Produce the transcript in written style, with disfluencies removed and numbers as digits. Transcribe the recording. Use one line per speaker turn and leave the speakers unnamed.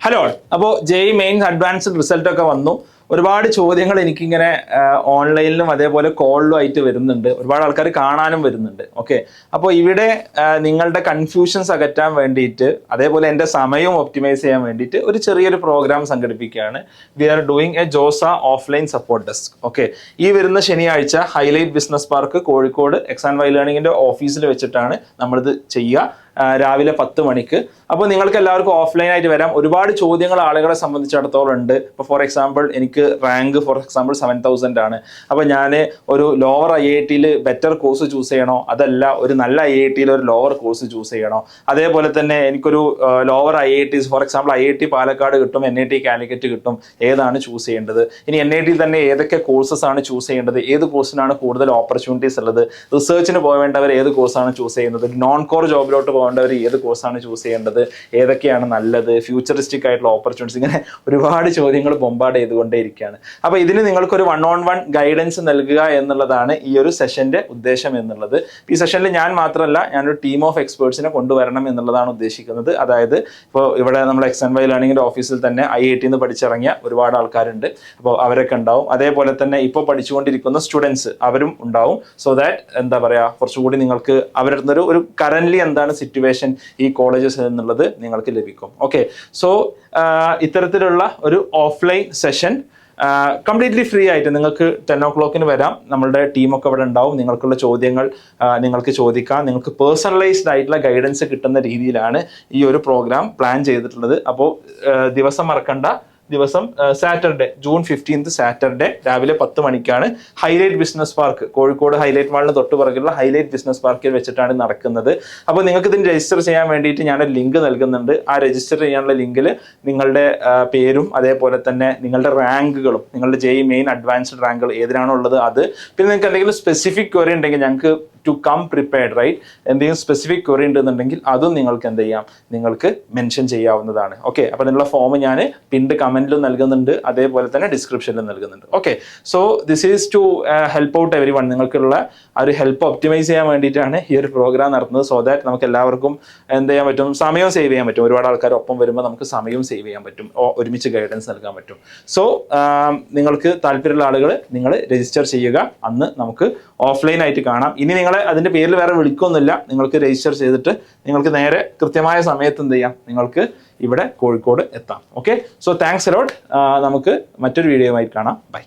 Hello. അപ്പോൾ JEE mains advanced result ഒക്കെ വന്നു. ഒരുപാട് ചോദ്യങ്ങൾ എനിക്കിങ്ങനെ ഓൺലൈനിലും അതേപോലെ കോളിലും ആയിട്ട് വരുന്നുണ്ട്. ഒരുപാട് ആൾക്കാർ കാണാനും വരുന്നുണ്ട്. ഓക്കെ, അപ്പോൾ ഇവിടെ നിങ്ങളുടെ കൺഫ്യൂഷൻസ് അകറ്റാൻ വേണ്ടിയിട്ട് അതേപോലെ എൻ്റെ സമയവും ഒപ്റ്റിമൈസ് ചെയ്യാൻ വേണ്ടിയിട്ട് ഒരു ചെറിയൊരു പ്രോഗ്രാം സംഘടിപ്പിക്കുകയാണ്. We are doing a Josa offline support desk. Okay, ഈ വരുന്ന ശനിയാഴ്ച Highlight Business Park Kozhikode X and Y ലേണിങ്ങിൻ്റെ ഓഫീസിൽ വെച്ചിട്ടാണ് നമ്മളിത് ചെയ്യുക. രാവിലെ 10 മണിക്ക്. അപ്പോൾ നിങ്ങൾക്ക് എല്ലാവർക്കും ഓഫ്ലൈൻ ആയിട്ട് വരാം. ഒരുപാട് ചോദ്യങ്ങൾ ആളുകളെ സംബന്ധിച്ചിടത്തോളം ഉണ്ട്. ഇപ്പോൾ ഫോർ എക്സാമ്പിൾ എനിക്ക് റാങ്ക് 7,000 ആണ്. അപ്പോൾ ഞാൻ ഒരു lower IIT better course choose ചെയ്യണോ, അതല്ല ഒരു നല്ല IIT ഒരു ലോവർ കോഴ്സ് ചൂസ് ചെയ്യണോ? അതേപോലെ തന്നെ എനിക്കൊരു lower IIT for example IIT Palakkad കിട്ടും, NIT കാലിക്കറ്റ് കിട്ടും, ഏതാണ് ചൂസ് ചെയ്യേണ്ടത്? ഇനി NIT തന്നെ ഏതൊക്കെ കോഴ്സസ് ആണ് ചൂസ് ചെയ്യേണ്ടത്? ഏത് കോഴ്സിനാണ് കൂടുതൽ ഓപ്പർച്യൂണിറ്റീസ് ഉള്ളത്? റിസർച്ചിന് പോവേണ്ടവർ ഏത് കോഴ്സാണ് ചൂസ് ചെയ്യുന്നത്? നോൺ കോർ ജോബിലോട്ട് പോകേണ്ടവർ ഏത് കോഴ്സാണ് ചൂസ് ചെയ്യേണ്ടത്? ഏതൊക്കെയാണ് നല്ലത്? ഫ്യൂച്ചറിസ്റ്റിക് ആയിട്ടുള്ള ഓപ്പർച്യൂണിറ്റീസ്, ഇങ്ങനെ ഒരുപാട് ചോദ്യങ്ങൾ ബൊമ്പാർഡ് ചെയ്തുകൊണ്ടേ ഇരിക്കുകയാണ്. അപ്പോൾ ഇതിന് നിങ്ങൾക്കൊരു 1-on-1 ഗൈഡൻസ് നൽകുക എന്നുള്ളതാണ് ഈ ഒരു സെഷന്റെ ഉദ്ദേശം എന്നുള്ളത്. ഈ സെഷനിൽ ഞാൻ മാത്രമല്ല, ഞാനൊരു ടീം ഓഫ് എക്സ്പേർട്സിനെ കൊണ്ടുവരണം എന്നുള്ളതാണ് ഉദ്ദേശിക്കുന്നത്. അതായത് ഇപ്പോൾ ഇവിടെ നമ്മൾ എക്സ് ആൻഡ് വൈ ലേണിങ്ങിൻ്റെ ഓഫീസിൽ തന്നെ IIT പഠിച്ചിറങ്ങിയ ഒരുപാട് ആൾക്കാരുണ്ട്. അപ്പോൾ അവരൊക്കെ ഉണ്ടാവും. അതേപോലെ തന്നെ ഇപ്പോൾ പഠിച്ചുകൊണ്ടിരിക്കുന്ന സ്റ്റുഡൻസ് അവരും ഉണ്ടാവും. സോ ദാറ്റ് എന്താ പറയുക, കുറച്ചുകൂടി നിങ്ങൾക്ക് അവരുടെ അടുത്തൊരു ഒരു കറന്റ്ലി എന്താണ് സിറ്റുവേഷൻ ഈ കോളേജസ് എന്നുള്ളത് നിങ്ങൾക്ക് ലഭിക്കും. ഓക്കെ, സോ ഇത്തരത്തിലുള്ള ഒരു ഓഫ്ലൈൻ സെഷൻ കംപ്ലീറ്റ്ലി ഫ്രീ ആയിട്ട് നിങ്ങൾക്ക് 10 o'clock വരാം. നമ്മളുടെ ടീമൊക്കെ ഇവിടെ ഉണ്ടാവും. നിങ്ങൾക്കുള്ള ചോദ്യങ്ങൾ നിങ്ങൾക്ക് ചോദിക്കാം. നിങ്ങൾക്ക് പേഴ്സണലൈസ്ഡ് ആയിട്ടുള്ള ഗൈഡൻസ് കിട്ടുന്ന രീതിയിലാണ് ഈ ഒരു പ്രോഗ്രാം പ്ലാൻ ചെയ്തിട്ടുള്ളത്. അപ്പോൾ ദിവസം മറക്കണ്ട. ദിവസം സാറ്റർഡേ June 15 സാറ്റർഡേ രാവിലെ 10 മണിക്കാണ് Highlight Business Park Kozhikode Highlight മാളിന് തൊട്ട് പുറകിലുള്ള ഹൈലൈറ്റ് ബിസിനസ് പാർക്കിൽ വെച്ചിട്ടാണ് നടക്കുന്നത്. അപ്പോൾ നിങ്ങൾക്ക് ഇതിന് രജിസ്റ്റർ ചെയ്യാൻ വേണ്ടിയിട്ട് ഞാനൊരു ലിങ്ക് നൽകുന്നുണ്ട്. ആ രജിസ്റ്റർ ചെയ്യാനുള്ള ലിങ്കിൽ നിങ്ങളുടെ പേരും അതേപോലെ തന്നെ നിങ്ങളുടെ റാങ്കുകളും, നിങ്ങളുടെ JEE മെയിൻ അഡ്വാൻസ്ഡ് റാങ്കുകൾ ഏതിനാണോ ഉള്ളത് അത്, പിന്നെ നിങ്ങൾക്ക് എന്തെങ്കിലും സ്പെസിഫിക് ക്വറി ഉണ്ടെങ്കിൽ ഞങ്ങൾക്ക് ടു കം പ്രിപ്പയർഡ്, റൈറ്റ്, എന്തെങ്കിലും സ്പെസിഫിക് ക്വറി ഉണ്ടെന്നുണ്ടെങ്കിൽ അതും നിങ്ങൾക്ക് എന്ത് ചെയ്യാം, നിങ്ങൾക്ക് മെൻഷൻ ചെയ്യാവുന്നതാണ്. ഓക്കെ, അപ്പോൾ അതിനുള്ള ഫോം ഞാൻ പിൻഡ് കമന്റിലും നൽകുന്നുണ്ട്, അതേപോലെ തന്നെ ഡിസ്ക്രിപ്ഷനിലും നൽകുന്നുണ്ട്. Okay, so this is to help out everyone. നിങ്ങൾക്കുള്ള ആ ഒരു ഹെൽപ്പ് ഒപ്റ്റിമൈസ് ചെയ്യാൻ വേണ്ടിയിട്ടാണ് ഈ ഒരു പ്രോഗ്രാം നടത്തുന്നത്. സോ ദാറ്റ് നമുക്ക് എല്ലാവർക്കും എന്ത് ചെയ്യാൻ പറ്റും, സമയവും സേവ് ചെയ്യാൻ പറ്റും. ഒരുപാട് ആൾക്കാർ ഒപ്പം വരുമ്പോൾ നമുക്ക് സമയവും സേവ് ചെയ്യാൻ പറ്റും, ഒരുമിച്ച് ഗൈഡൻസ് നൽകാൻ പറ്റും. സോ നിങ്ങൾക്ക് താല്പര്യമുള്ള ആളുകൾ നിങ്ങൾ രജിസ്റ്റർ ചെയ്യുക. അന്ന് നമുക്ക് ഓഫ്ലൈൻ ആയിട്ട് കാണാം. ഇനി നിങ്ങളെ അതിൻ്റെ പേരിൽ വേറെ വിളിക്കൊന്നുമില്ല. നിങ്ങൾക്ക് രജിസ്റ്റർ ചെയ്തിട്ട് നിങ്ങൾക്ക് നേരെ കൃത്യമായ സമയത്ത് എന്ത് ചെയ്യാം, നിങ്ങൾക്ക് ഇവിടെ കോഴിക്കോട് എത്താം. Okay, so thanks a lot. നമുക്ക് മറ്റൊരു വീഡിയോയുമായി കാണാം. ബൈ.